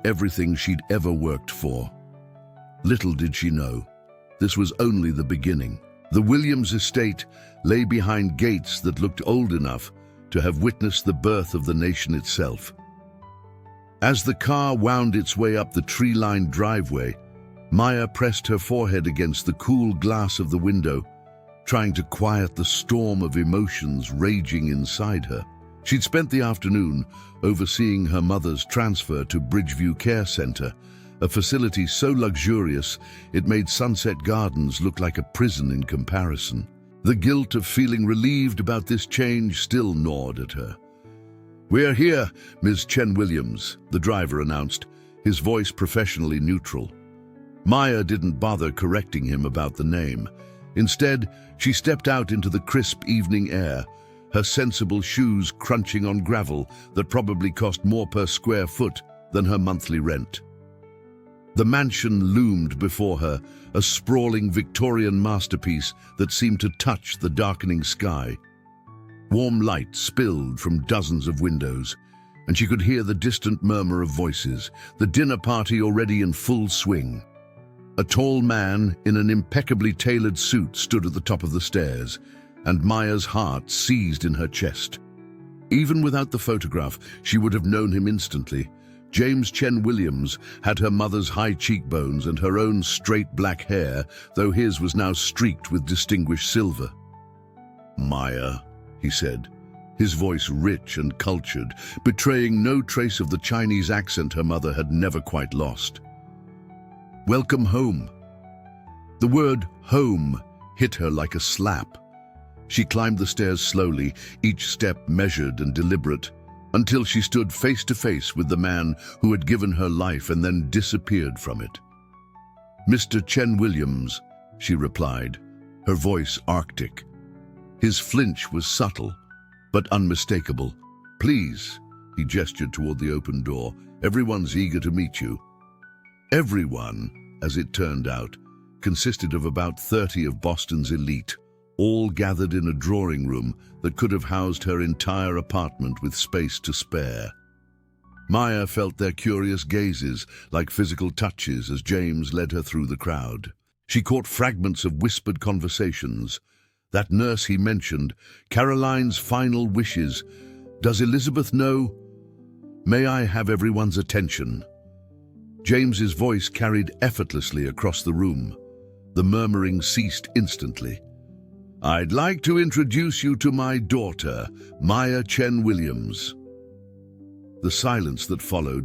everything she'd ever worked for. Little did she know, this was only the beginning. The Williams estate lay behind gates that looked old enough to have witnessed the birth of the nation itself. As the car wound its way up the tree-lined driveway, Maya pressed her forehead against the cool glass of the window, trying to quiet the storm of emotions raging inside her. She'd spent the afternoon overseeing her mother's transfer to Bridgeview Care Center, a facility so luxurious it made Sunset Gardens look like a prison in comparison. The guilt of feeling relieved about this change still gnawed at her. "We're here, Ms. Chen Williams," the driver announced, his voice professionally neutral. Maya didn't bother correcting him about the name. Instead, she stepped out into the crisp evening air, her sensible shoes crunching on gravel that probably cost more per square foot than her monthly rent. The mansion loomed before her, a sprawling Victorian masterpiece that seemed to touch the darkening sky. Warm light spilled from dozens of windows, and she could hear the distant murmur of voices, the dinner party already in full swing. A tall man in an impeccably tailored suit stood at the top of the stairs, and Maya's heart seized in her chest. Even without the photograph, she would have known him instantly. James Chen Williams had her mother's high cheekbones and her own straight black hair, though his was now streaked with distinguished silver. "Maya," he said, his voice rich and cultured, betraying no trace of the Chinese accent her mother had never quite lost. "Welcome home." The word home hit her like a slap. She climbed the stairs slowly, each step measured and deliberate, until she stood face to face with the man who had given her life and then disappeared from it. "Mr. Chen Williams," she replied, her voice arctic. His flinch was subtle, but unmistakable. "Please," he gestured toward the open door, "everyone's eager to meet you." Everyone, as it turned out, consisted of about 30 of Boston's elite, all gathered in a drawing room that could have housed her entire apartment with space to spare. Maya felt their curious gazes, like physical touches, as James led her through the crowd. She caught fragments of whispered conversations. That nurse he mentioned, Caroline's final wishes. "Does Elizabeth know? May I have everyone's attention?" James's voice carried effortlessly across the room. The murmuring ceased instantly. "I'd like to introduce you to my daughter, Maya Chen Williams." The silence that followed